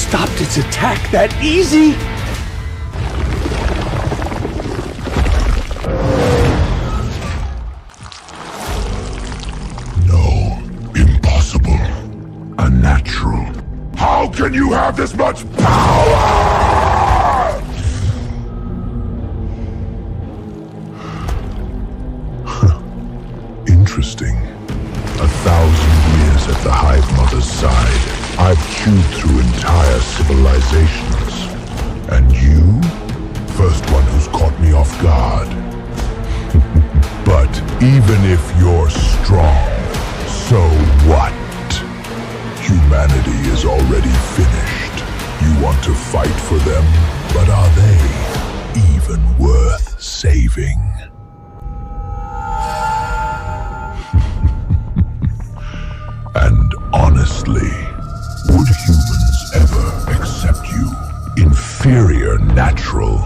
stopped its attack that easy? No, impossible. Unnatural. How can you have this much power? Interesting. 1,000 years at the Hive Mother's side, I've chewed through entire civilizations. And you? First one who's caught me off guard. But even if you're strong, so what? Humanity is already finished. You want to fight for them, but are they even worth saving? And honestly, would humans ever accept you, inferior natural,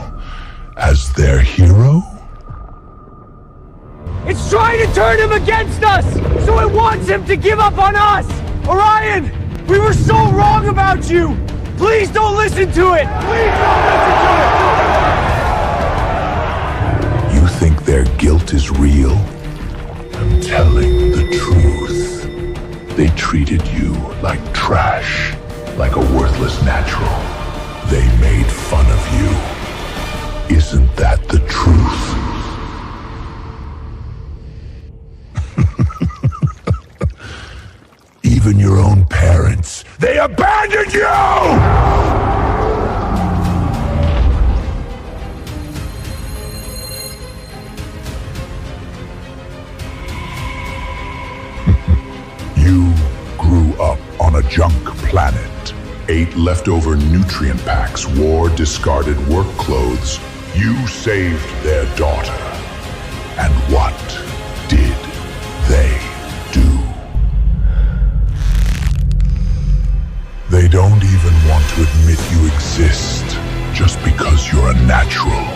as their hero? It's trying to turn him against us! So it wants him to give up on us! Orion! We were so wrong about you! Please don't listen to it! Please don't listen to it! You think their guilt is real? I'm telling the truth. They treated you like trash, like a worthless natural. They made fun of you. Isn't that the truth? Even your own parents, they abandoned you! You grew up on a junk planet, ate leftover nutrient packs, wore discarded work clothes. You saved their daughter. And what did they do? They don't even want to admit you exist just because you're a natural,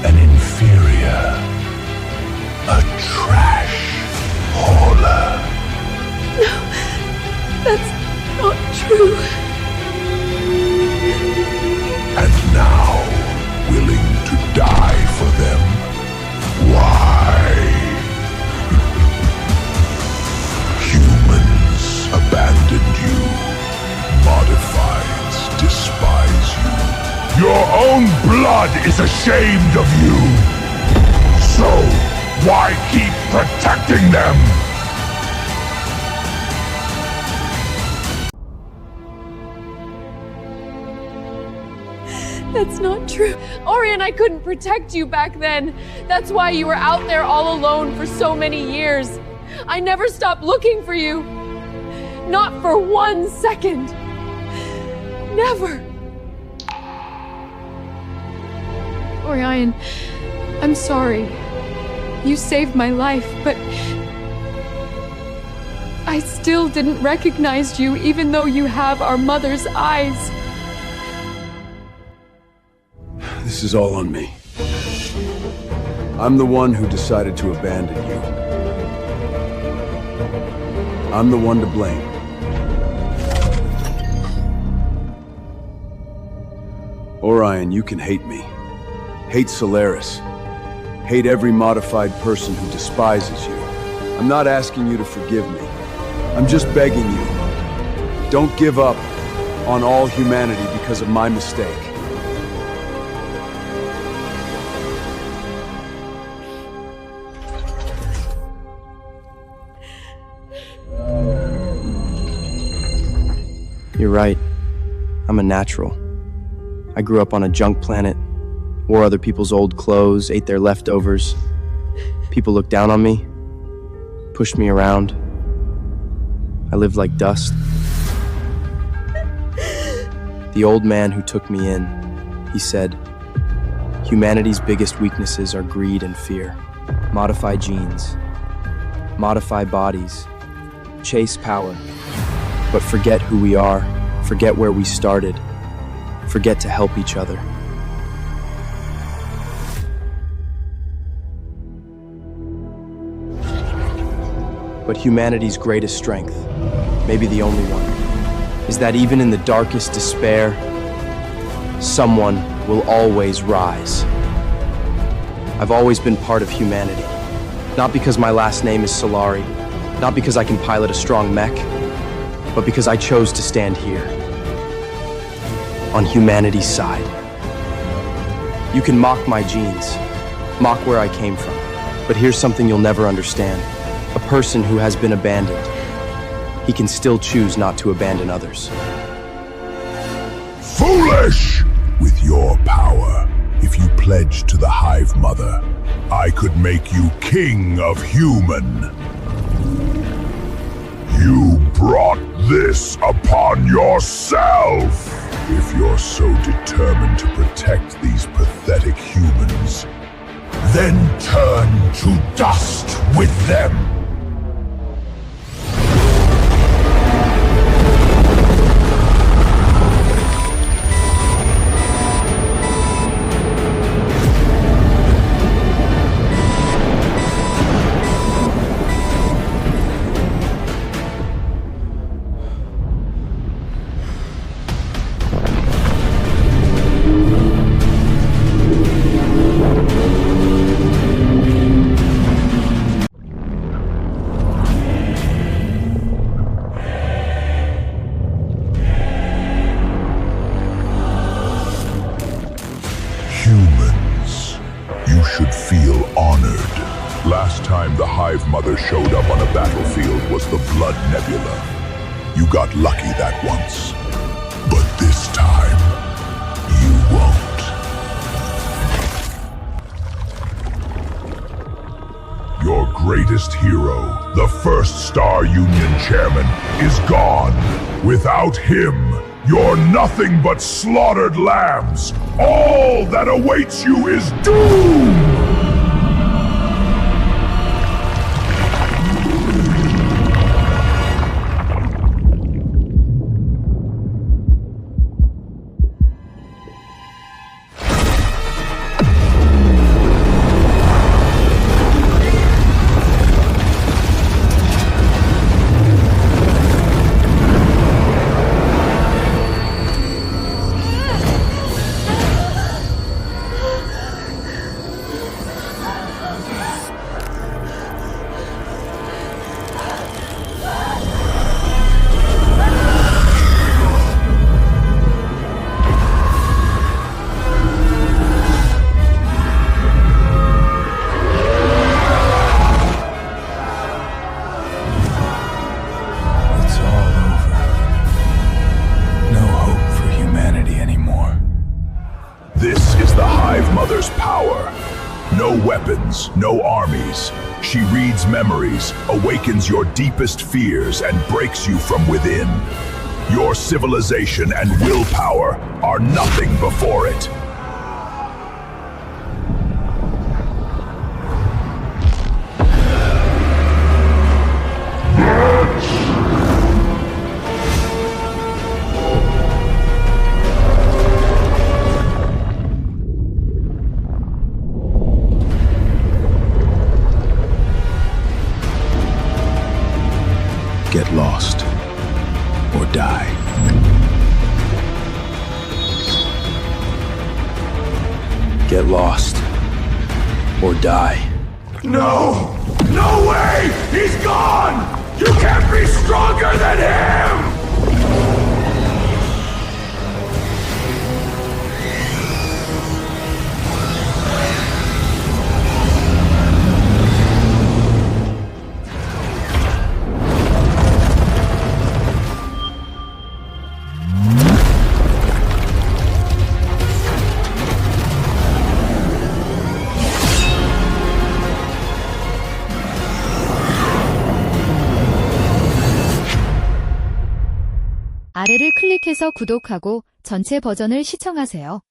an inferior, a trash hauler. No, that's not true. And now, willing to die for them? Why? Humans abandoned you. Modifieds despise you. Your own blood is ashamed of you. So, why keep protecting them? That's not true. Orion, I couldn't protect you back then. That's why you were out there all alone for so many years. I never stopped looking for you. Not for 1 second. Never. Orion, I'm sorry. You saved my life, but I still didn't recognize you, even though you have our mother's eyes. This is all on me. I'm the one who decided to abandon you. I'm the one to blame. Orion, you can hate me. Hate Solaris. Hate every modified person who despises you. I'm not asking you to forgive me. I'm just begging you. Don't give up on all humanity because of my mistake. You're right. I'm a natural. I grew up on a junk planet, wore other people's old clothes, ate their leftovers. People looked down on me, pushed me around. I lived like dust. The old man who took me in, he said, humanity's biggest weaknesses are greed and fear. Modify genes, modify bodies, chase power. But forget who we are, forget where we started, forget to help each other. But humanity's greatest strength, maybe the only one, is that even in the darkest despair, someone will always rise. I've always been part of humanity. Not because my last name is Solari, not because I can pilot a strong mech, but because I chose to stand here, on humanity's side. You can mock my genes, mock where I came from, but here's something you'll never understand. A person who has been abandoned, he can still choose not to abandon others. Foolish! With your power, if you pledge to the Hive Mother, I could make you king of human. You brought this upon yourself! If you're so determined to protect these pathetic humans, then turn to dust with them! Humans, you should feel honored. Last time the Hive Mother showed up on a battlefield was the Blood Nebula. You got lucky that once. But this time, you won't. Your greatest hero, the first Star Union chairman, is gone. Without him, you're nothing but slaughtered lambs. All that awaits you is doom! This is the Hive Mother's power. No weapons, no armies. She reads memories, awakens your deepest fears, and breaks you from within. Your civilization and willpower are nothing before it. Get lost, or die. Get lost, or die. No! No way! He's gone! You can't be stronger than him! 아래를 클릭해서 구독하고 전체 버전을 시청하세요.